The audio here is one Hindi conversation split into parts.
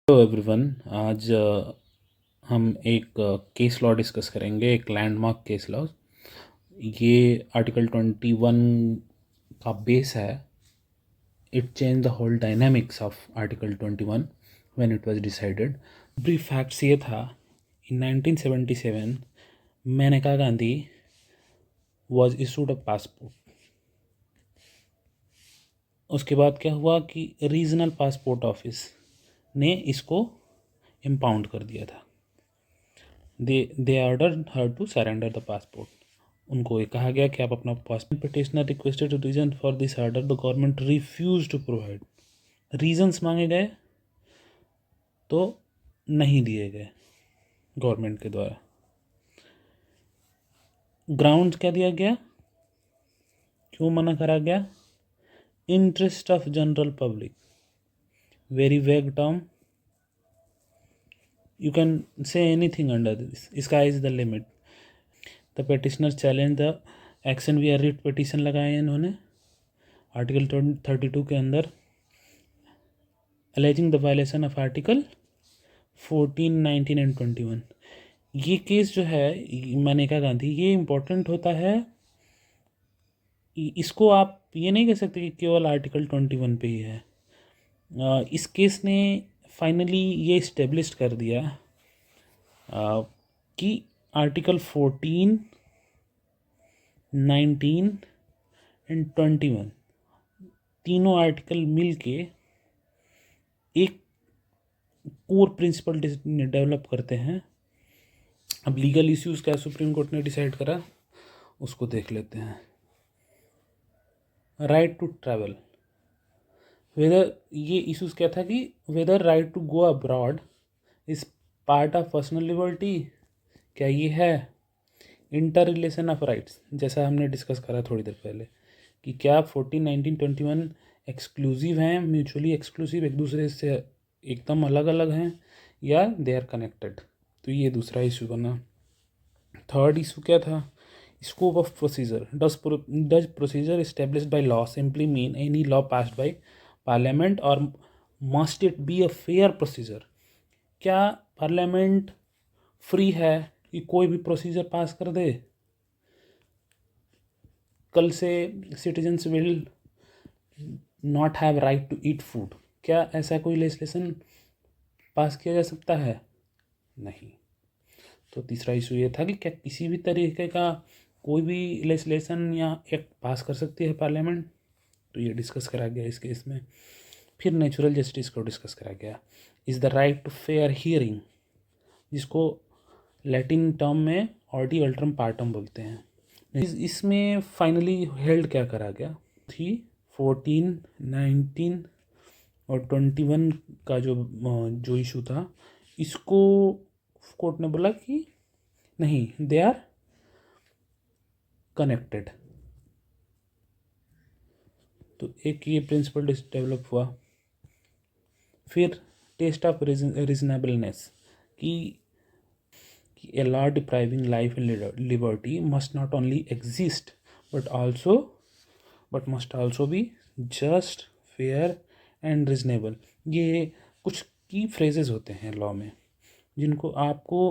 Hello everyone. आज हम एक केस लॉ डिस्कस करेंगे, एक लैंडमार्क केस लॉ। ये आर्टिकल 21 का बेस है। It change the whole dynamics of article 21 when it was decided. Brief facts ये था, in 1977 Maneka Gandhi was issued a passport. उसके बाद क्या हुआ कि रीजनल पासपोर्ट ऑफिस ने इसको इम्पाउंड कर दिया था। They order her to surrender the passport. उनको ये कहा गया कि आप अपना passport. Petitioner requested reason for this order, the government refuse to provide. Reasons मांगे गए तो नहीं दिए गए गवर्नमेंट के द्वारा। ग्राउंड क्या दिया गया, क्यों मना करा गया? Interest of general public, very vague term, you can say anything under this, sky is the limit. The petitioners challenge the action via writ petition लगाए इन्होंने आर्टिकल 32 के अंदर, alleging the violation of article 14, 19 and 21। ये केस जो है मेनका गांधी, ये इम्पोर्टेंट होता है। इसको आप ये नहीं कह सकते कि केवल आर्टिकल 21 पे ही है। इस केस ने फाइनली ये इस्टेब्लिश कर दिया कि आर्टिकल 14, 19 एंड 21 तीनों आर्टिकल मिल के एक कोर प्रिंसिपल डेवलप करते हैं। अब लीगल इश्यूज क्या सुप्रीम कोर्ट ने डिसाइड करा, उसको देख लेते हैं। राइट टू ट्रैवल, वेदर, ये इश्यूज क्या था कि whether right to go abroad is part of personal liberty, क्या ये है इंटर रिलेशन ऑफ राइट्स, जैसा हमने डिस्कस करा थोड़ी देर पहले कि क्या 14, 19, 21 एक्सक्लूसिव हैं, म्यूचुअली एक्सक्लूसिव, एक दूसरे से एकदम अलग अलग हैं, या दे आर कनेक्टेड। तो ये दूसरा इशू बना। थर्ड इशू क्या था? Scope of procedure, does procedure established by law simply mean any law passed by parliament और must it be a fair procedure? क्या पार्लियामेंट फ्री है कि कोई भी प्रोसीजर पास कर दे? कल से citizens will not have right to eat food, क्या ऐसा कोई लेजिस्लेशन पास किया जा सकता है? नहीं। तो तीसरा इशू ये था कि क्या किसी भी तरीके का कोई भी लेजिस्लेशन या एक्ट पास कर सकती है पार्लियामेंट? तो ये डिस्कस करा गया इस केस में। फिर नेचुरल जस्टिस को डिस्कस करा गया। Is the right to fair hearing, जिसको लैटिन टर्म में ऑडी अल्ट्रम पार्टम बोलते हैं। इसमें फाइनली हेल्ड क्या करा गया थी? 14, 19 और 21 का जो इशू था, इसको कोर्ट ने बोला कि नहीं, दे आर कनेक्टेड। तो एक ये प्रिंसिपल डेवलप हुआ। फिर टेस्ट ऑफ रीजनेबलनेस कि a law depriving life and liberty must not only exist but must also be just, fair and reasonable। ये कुछ की फ्रेजेस होते हैं लॉ में जिनको आपको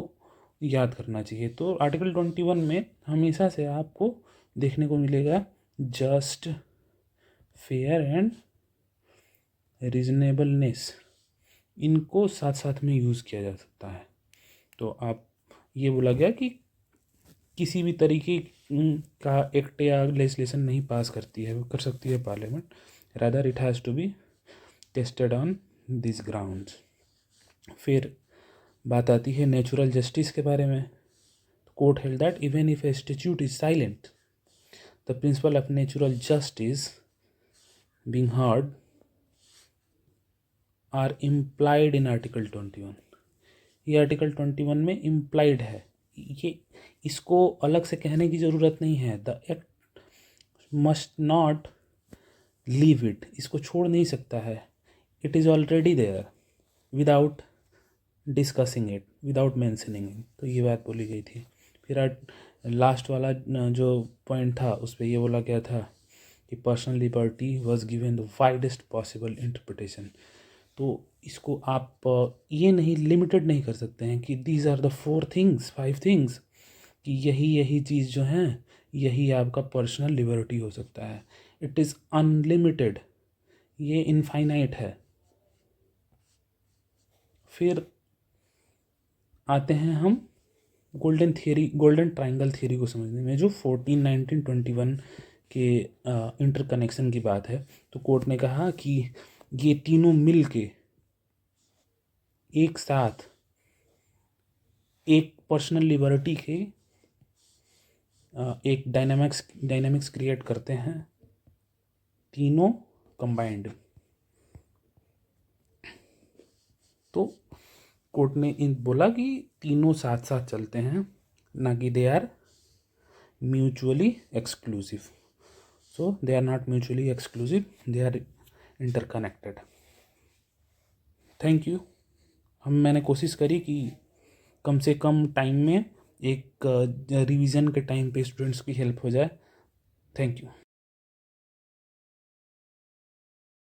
याद करना चाहिए। तो आर्टिकल 21 में हमेशा से आपको देखने को मिलेगा जस्ट, फेयर एंड रीजनेबलनेस, इनको साथ साथ में यूज़ किया जा सकता है। तो आप ये बोला गया कि किसी भी तरीके का एक्ट या लेजिस्लेशन नहीं पास करती है, कर सकती है parliament, rather it has to be tested on this grounds. फिर बात आती है नेचुरल जस्टिस के बारे में। Court held that even if a statute is silent, the principle of natural justice being heard are implied in article 21। ये आर्टिकल 21 में इम्प्लाइड है, ये इसको अलग से कहने की ज़रूरत नहीं है। The act must not leave it, इसको छोड़ नहीं सकता है। It is already there without discussing it, without mentioning it. तो ये बात बोली गई थी। फिर लास्ट वाला जो पॉइंट था उस पर यह बोला गया था कि personal liberty was given the widest possible interpretation. तो इसको आप ये नहीं लिमिटेड नहीं कर सकते हैं कि these are the 4 things 5 things, कि यही यही चीज़ जो हैं यही आपका पर्सनल लिबर्टी हो सकता है। इट इज़ अनलिमिटेड, ये इनफाइनाइट है। फिर आते हैं हम गोल्डन ट्रायंगल थियरी को समझने में, जो 14, 19, 21 के इंटरकनेक्शन की बात है। तो कोर्ट ने कहा कि ये तीनों मिल के एक साथ एक पर्सनल लिबर्टी के एक डायनामिक्स क्रिएट करते हैं, तीनों कंबाइंड। तो कोर्ट ने इन बोला कि तीनों साथ साथ चलते हैं, ना कि they are mutually exclusive. So they are not mutually exclusive, they are interconnected. Thank you. मैंने कोशिश करी कि कम से कम टाइम में एक रिवीजन के टाइम पे स्टूडेंट्स की हेल्प हो जाए। Thank you.